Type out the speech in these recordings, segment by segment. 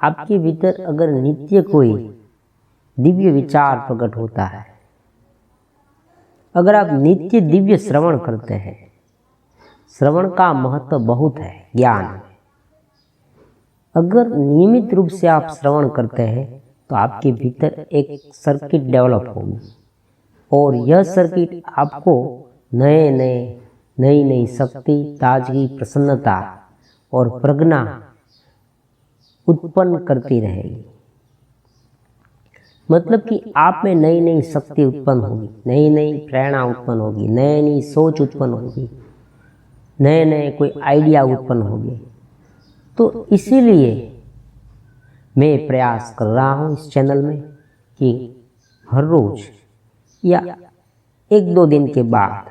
आपके भीतर अगर नित्य कोई दिव्य विचार प्रकट होता है, अगर आप नित्य दिव्य श्रवण करते हैं, श्रवण का महत्व बहुत है ज्ञान में। अगर नियमित रूप से आप श्रवण करते हैं तो आपके भीतर एक सर्किट डेवलप होगी और यह सर्किट आपको नई नई शक्ति, ताजगी, प्रसन्नता और प्रज्ञा उत्पन्न करती रहेगी। मतलब कि आप में नई नई शक्ति उत्पन्न होगी, नई नई प्रेरणा उत्पन्न होगी, नई नई सोच उत्पन्न होगी, नए नए कोई आइडिया उत्पन्न होंगे। तो इसीलिए मैं प्रयास कर रहा हूँ इस चैनल में कि हर रोज या 1-2 दिन के बाद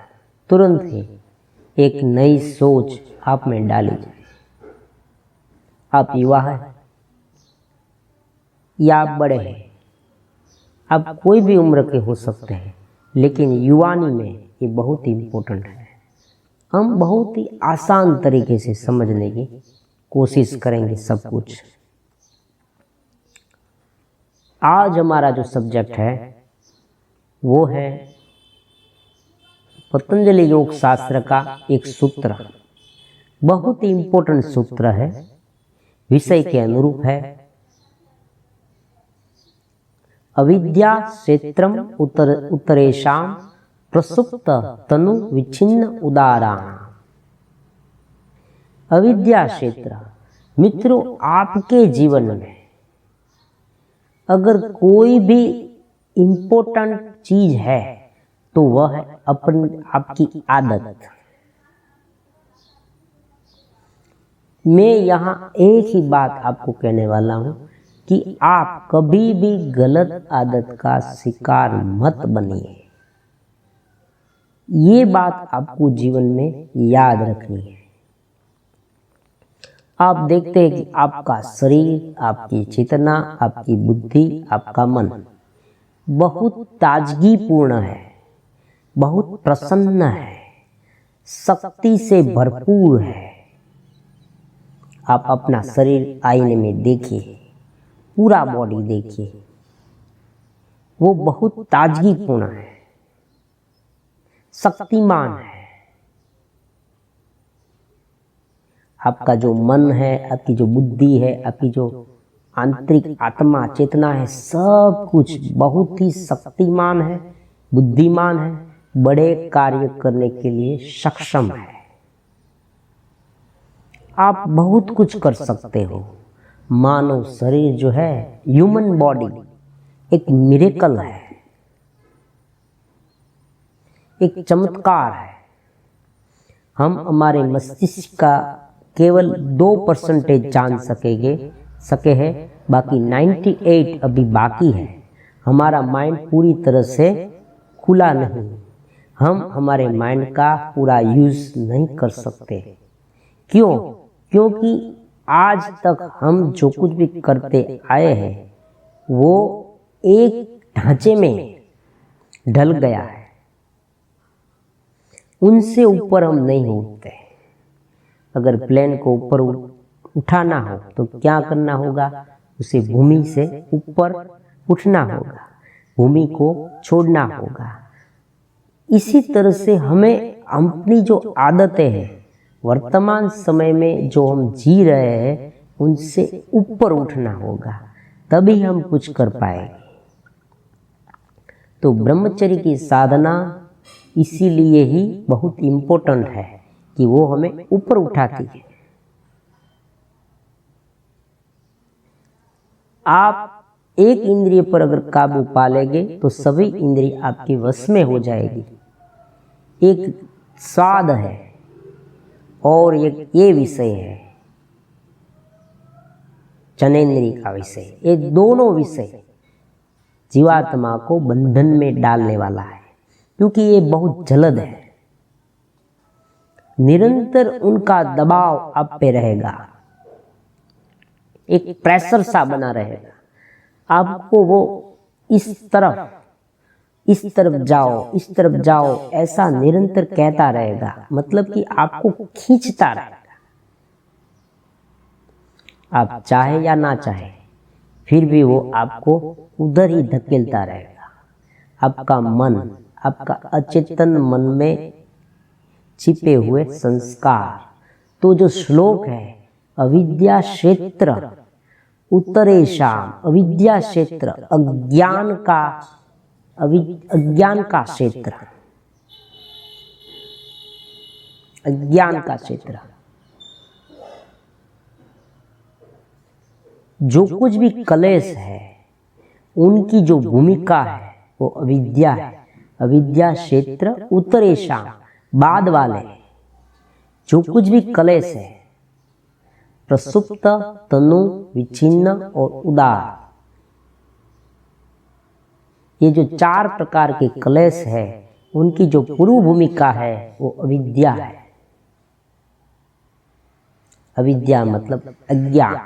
तुरंत ही एक नई सोच आप में डाली जाए। आप युवा हैं या आप बड़े हैं, आप कोई भी उम्र के हो सकते हैं, लेकिन युवानी में ये बहुत ही इम्पोर्टेंट है। हम बहुत ही आसान तरीके से समझने की कोशिश करेंगे सब कुछ। आज हमारा जो सब्जेक्ट है वो है पतंजलि योग शास्त्र का एक सूत्र, बहुत ही इम्पोर्टेंट सूत्र है, विषय के अनुरूप है। अविद्या क्षेत्रम उत्तरेशाम प्रसुप्त तनु विच्छिन्न उदाराणाम। अविद्या क्षेत्र, मित्रों, आपके जीवन में अगर कोई भी इम्पोर्टेंट चीज है तो वह है आपकी आदत। मैं यहाँ एक ही बात आपको कहने वाला हूँ कि आप कभी भी गलत आदत का शिकार मत बनिए। ये बात आपको जीवन में याद रखनी है। आप देखते हैं कि आपका शरीर, आपकी चेतना, आपकी बुद्धि, आपका मन बहुत ताजगीपूर्ण है, बहुत प्रसन्न है, शक्ति से भरपूर है। आप अपना शरीर आईने में देखिए, पूरा बॉडी देखिए, वो बहुत ताजगीपूर्ण है, शक्तिमान है। आपका जो मन है, आपकी जो बुद्धि है, आपकी जो आंतरिक आत्मा चेतना है, सब कुछ बहुत ही शक्तिमान है, बुद्धिमान है, बड़े कार्य करने के लिए सक्षम है। आप बहुत कुछ कर सकते हो। मानव शरीर जो है, ह्यूमन बॉडी एक मिरेकल है, एक चमत्कार है। हम हमारे मस्तिष्क का केवल 2% जान सके हैं, बाकी 98 अभी बाकी है। हमारा माइंड पूरी तरह से खुला नहीं, हम हमारे माइंड का पूरा यूज नहीं कर सकते। क्यों? क्योंकि आज तक हम जो कुछ भी करते आए हैं वो एक ढांचे में ढल गया है, उनसे ऊपर हम नहीं उठते। अगर प्लेन को ऊपर उठाना हो तो क्या करना होगा? उसे भूमि से ऊपर उठना होगा, भूमि को छोड़ना होगा। इसी तरह से हमें अपनी जो आदतें हैं, वर्तमान समय में जो हम जी रहे हैं, उनसे ऊपर उठना होगा, तभी हम कुछ कर पाएंगे। तो ब्रह्मचर्य की साधना इसीलिए ही बहुत इम्पोर्टेंट है कि वो हमें ऊपर उठाती है। आप एक इंद्रिय पर अगर काबू पा लेंगे तो सभी इंद्रिय आपके वश में हो जाएगी। एक स्वाद है और एक ये विषय है, जनेन्द्रिय का विषय। ये दोनों विषय जीवात्मा को बंधन में डालने वाला है, क्योंकि ये बहुत जलद है। निरंतर उनका दबाव आप पे रहेगा, एक प्रेशर सा बना रहेगा। आपको वो इस तरफ जाओ, इस तरफ जाओ, ऐसा निरंतर कहता रहेगा। मतलब कि आपको खींचता रहेगा, आप चाहे या ना चाहे। फिर भी वो आपको उधर ही धकेलता रहेगा। आपका मन, आपका अचेतन मन में छिपे हुए संस्कार। तो जो श्लोक है, अविद्या क्षेत्र उत्तरेषाम, अविद्या क्षेत्र अज्ञान का क्षेत्र, अज्ञान का क्षेत्र। जो कुछ भी क्लेश है उनकी जो भूमिका है वो अविद्या है। अविद्या क्षेत्र उत्तरेषाम, बाद वाले जो कुछ भी क्लेश है, प्रसुप्त, तनु, विच्छिन्न और उदार, ये जो 4 प्रकार के क्लेश है उनकी जो पूर्व भूमिका है वो अविद्या है। अविद्या मतलब अज्ञान।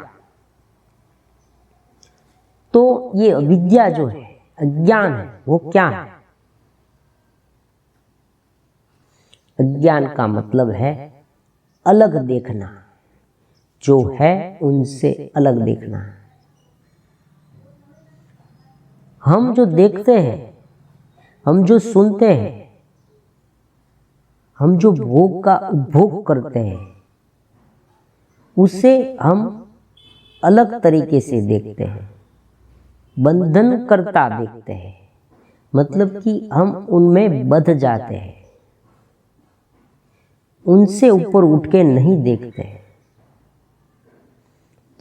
तो ये अविद्या जो है, अज्ञान है, वो क्या है? अज्ञान का मतलब है अलग देखना, जो है उनसे अलग देखना। हम जो देखते हैं, हम जो सुनते हैं, हम जो भोग का उपभोग करते हैं, उसे हम अलग तरीके से देखते हैं, बंधन करता देखते हैं। मतलब कि हम उनमें बंध जाते हैं, उनसे ऊपर उठ के नहीं देखते हैं।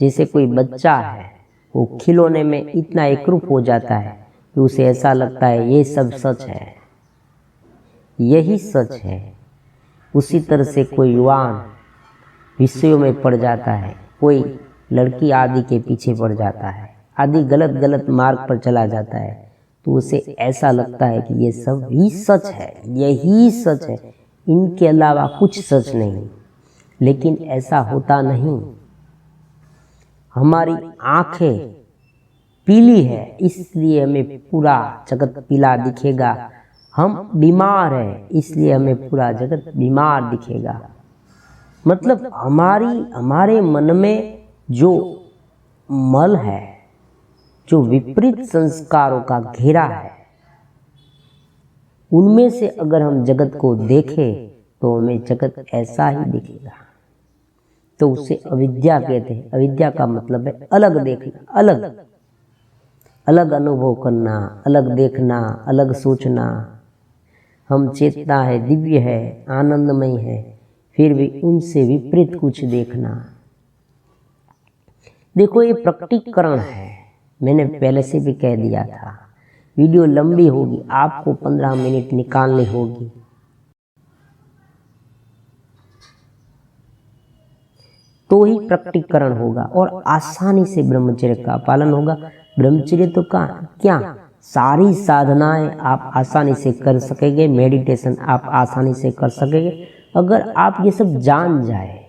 जैसे कोई बच्चा है, वो खिलौने में इतना एकरूप हो जाता है कि उसे ऐसा लगता है ये सब सच है, यही सच है। उसी तरह से कोई युवान विषयों में पड़ जाता है, कोई लड़की आदि के पीछे पड़ जाता है, आदि गलत मार्ग पर चला जाता है, तो उसे ऐसा लगता है कि ये सब ही सच है, यही सच है, इनके अलावा कुछ सच नहीं। लेकिन ऐसा होता नहीं। हमारी आंखें पीली है इसलिए हमें पूरा जगत पीला दिखेगा। हम बीमार हैं इसलिए हमें पूरा जगत बीमार दिखेगा। मतलब हमारे मन में जो मल है, जो विपरीत संस्कारों का घेरा है, उनमें से अगर हम जगत को देखें तो हमें जगत ऐसा ही दिखेगा। तो उसे अविद्या कहते हैं। अविद्या का मतलब है अलग देखना, अलग अनुभव करना, अलग देखना, अलग सोचना। हम चेतना है, दिव्य है, आनंदमय है, फिर भी उनसे विपरीत कुछ देखना। देखो ये प्रकटीकरण है, मैंने पहले से भी कह दिया था। वीडियो लंबी होगी, आपको 15 मिनट निकालनी होगी। तो ही प्रकटीकरण होगा और आसानी से ब्रह्मचर्य का पालन होगा। ब्रह्मचर्य तो क्या सारी साधनाएं आप आसानी से कर सकेंगे, मेडिटेशन आप आसानी से कर सकेंगे अगर आप ये सब जान जाए।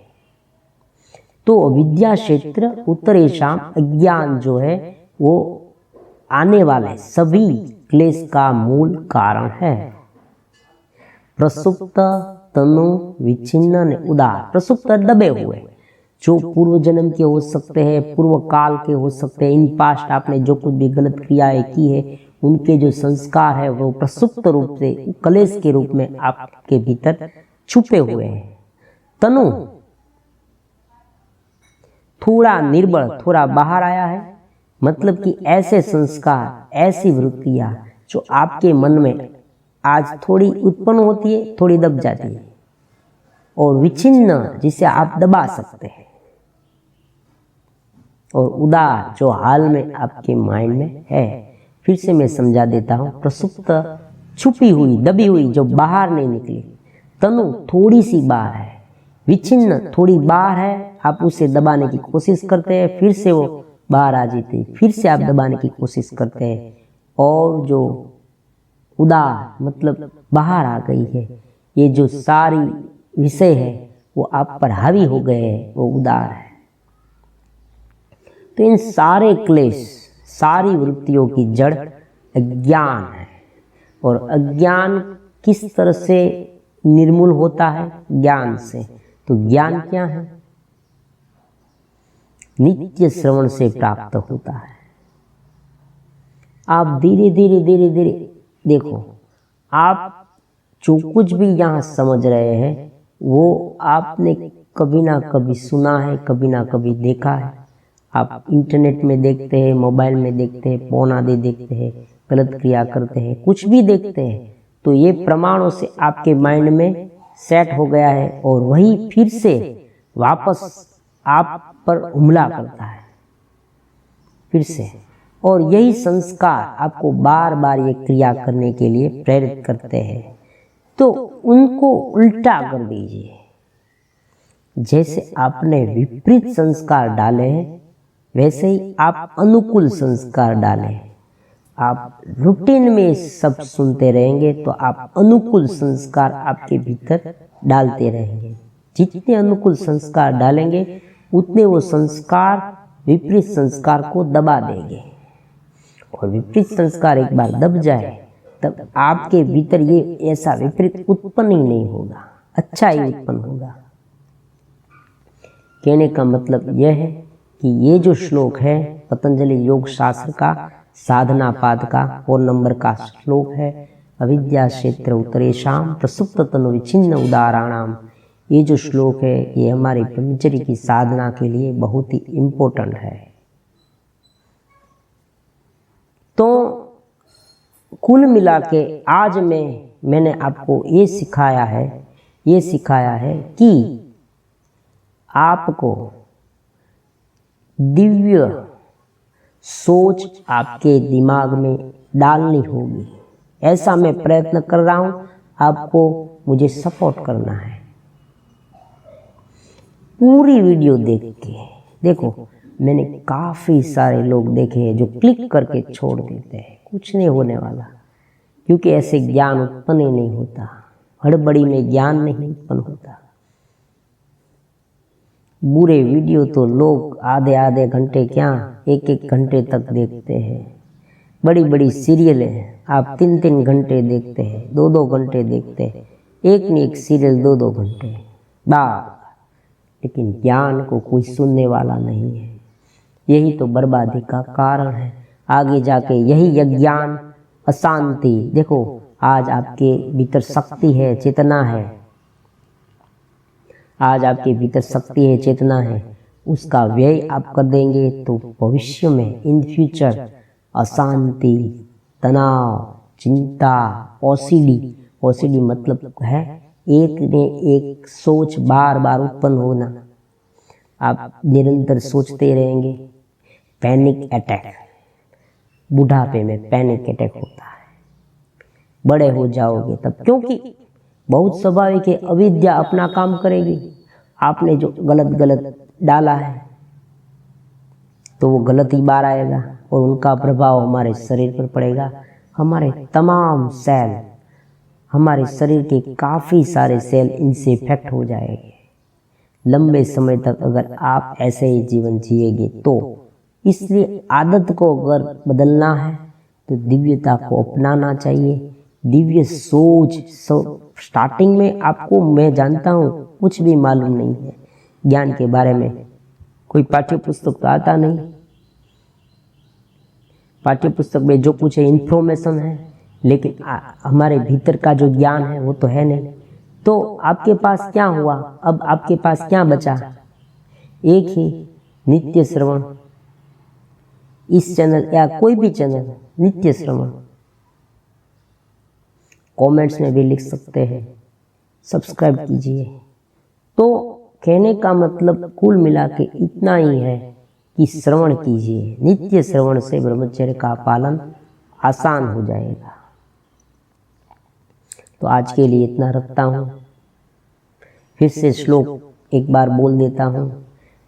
तो अविद्या क्षेत्र उत्तरेषाम, अज्ञान जो है वो आने वाले सभी क्लेश का मूल कारण है। प्रसुप्त, तनु, विच्छिन्न, उदार। प्रसुप्त दबे हुए, जो पूर्व जन्म के हो सकते हैं, पूर्व काल के हो सकते हैं, इन पास्ट आपने जो कुछ भी गलत क्रियाएं की है उनके जो संस्कार है वो प्रसुप्त रूप से क्लेश के रूप में आपके भीतर छुपे हुए हैं। तनु थोड़ा निर्बल, थोड़ा बाहर आया है, मतलब कि ऐसे संस्कार, ऐसी वृत्तियां जो आपके मन में आज थोड़ी उत्पन्न होती है, थोड़ी दब जाती है, और विच्छिन्न जिसे आप दबा सकते हैं, और उदार जो हाल में आपके माइंड में है। फिर से मैं समझा देता हूँ। प्रसुप्त छुपी हुई, दबी हुई, जो बाहर नहीं निकली। तनु थोड़ी सी बाहर है, विच्छिन्न थोड़ी बाहर है, आप उसे दबाने की कोशिश करते हैं, फिर से वो बाहर आ जाती है, फिर से आप दबाने की कोशिश करते हैं, और जो उदार मतलब बाहर आ गई है, ये जो सारी विषय है वो आप पर हावी हो गए हैं, वो उदार है। तो इन सारे क्लेश, सारी वृत्तियों की जड़ अज्ञान है। और अज्ञान किस तरह से निर्मूल होता है? ज्ञान से। तो ज्ञान क्या है? नित्य श्रवण से प्राप्त होता है। आप धीरे धीरे धीरे धीरे देखो, आप जो कुछ भी यहाँ समझ रहे हैं वो आपने कभी ना कभी सुना है, कभी ना कभी देखा है। आप इंटरनेट में देखते हैं, मोबाइल में देखते हैं, फोन आदि देखते हैं, गलत क्रिया करते हैं, कुछ भी देखते हैं, तो ये प्रमाणों से आपके माइंड में सेट हो गया है और वही फिर से वापस आप पर हमला करता है फिर से, और यही संस्कार आपको बार बार ये क्रिया करने के लिए प्रेरित करते हैं। तो उनको उल्टा कर दीजिए। जैसे आपने विपरीत संस्कार डाले हैं वैसे ही आप अनुकूल संस्कार डालें। आप रूटीन में सब सुनते रहेंगे तो आप अनुकूल संस्कार आपके भीतर डालते रहेंगे। जितने अनुकूल संस्कार डालेंगे उतने वो संस्कार विपरीत संस्कार को दबा देंगे, और विपरीत संस्कार एक बार दब जाए तब आपके भीतर ये ऐसा विपरीत उत्पन्न ही नहीं होगा, अच्छा ही उत्पन्न होगा। कहने का मतलब यह है कि ये जो श्लोक है पतंजलि योग शास्त्र का साधना पाद का 4 नंबर का श्लोक है, अविद्या क्षेत्र उत्तरेशाम प्रसुप्त तनु विच्छिन्न उदाहरणाम। ये जो श्लोक है ये हमारी ब्रह्मचर्य की साधना के लिए बहुत ही इम्पोर्टेंट है। तो कुल मिला के आज मैंने आपको ये सिखाया है कि आपको दिव्य सोच आपके दिमाग में डालनी होगी। ऐसा मैं प्रयत्न कर रहा हूँ, आपको मुझे सपोर्ट करना है। पूरी वीडियो देख के देखो, मैंने काफ़ी सारे लोग देखे हैं जो क्लिक करके छोड़ देते हैं, कुछ नहीं होने वाला, क्योंकि ऐसे ज्ञान उत्पन्न ही नहीं होता, हड़बड़ी में ज्ञान नहीं उत्पन्न होता। बुरे वीडियो तो लोग आधे आधे घंटे क्या 1-1 घंटे तक देखते हैं। बड़ी बड़ी सीरियलें आप 3-3 घंटे देखते हैं, 2-2 घंटे देखते हैं, एक नहीं एक सीरियल 2-2 घंटे बार, लेकिन ज्ञान को कोई सुनने वाला नहीं है। यही तो बर्बादी का कारण है। आगे जाके यही अज्ञान अशांति, देखो आज आपके भीतर शक्ति है, चेतना है, आज आपके भीतर शक्ति है, चेतना है, उसका व्यय आप कर देंगे तो भविष्य में इन फ्यूचर अशांति, तनाव, चिंता, ओसीडी मतलब है एक ने एक सोच बार बार उत्पन्न होना। आप निरंतर सोचते रहेंगे। पैनिक अटैक, बुढ़ापे में पैनिक अटैक होता है, बड़े हो जाओगे तब, क्योंकि बहुत स्वाभाविक है, अविद्या अपना काम करेगी। आपने जो गलत डाला है तो वो गलत ही बार आएगा और उनका प्रभाव हमारे शरीर पर पड़ेगा। हमारे तमाम सेल, हमारे शरीर के काफ़ी सारे सेल इनसे इफेक्ट हो जाएंगे। लंबे समय तक अगर आप ऐसे ही जीवन जिएंगे तो इसलिए आदत को अगर बदलना है तो दिव्यता को अपनाना चाहिए। दिव्य सोच स्टार्टिंग में आपको, मैं जानता हूँ, कुछ भी मालूम नहीं है ज्ञान के बारे में, कोई पाठ्य पुस्तक तो आता नहीं, पाठ्य पुस्तक में जो कुछ है इन्फॉर्मेशन है, लेकिन हमारे भीतर का जो ज्ञान है वो तो है नहीं। तो आपके पास क्या हुआ, अब आपके पास क्या बचा? एक ही नित्य श्रवण, इस चैनल या कोई भी चैनल, नित्य श्रवण। कमेंट्स में भी लिख सकते हैं, सब्सक्राइब कीजिए। तो कहने का मतलब कुल मिला के इतना ही है कि श्रवण कीजिए। नित्य श्रवण से ब्रह्मचर्य का पालन आसान हो जाएगा। तो आज के लिए इतना रखता हूँ। फिर से श्लोक एक बार बोल देता हूँ।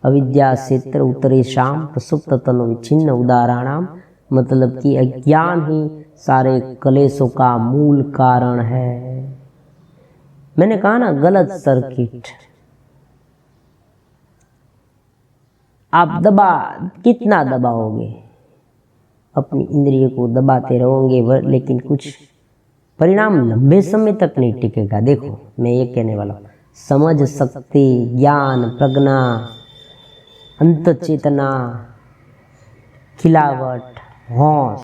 अविद्या क्षेत्र उत्तरेशाम प्रसुप्त तनु विच्छिन्न उदाहरणाम, मतलब कि अज्ञान ही सारे क्लेशों का मूल कारण है। मैंने कहा ना, गलत सर्किट। आप कितना दबाओगे, अपनी इंद्रिय को दबाते रहोगे, लेकिन कुछ परिणाम लंबे समय तक नहीं टिकेगा। देखो मैं ये कहने वाला हूँ, समझ शक्ति, ज्ञान, प्रज्ञा, अंत चेतना, खिलावट, होश,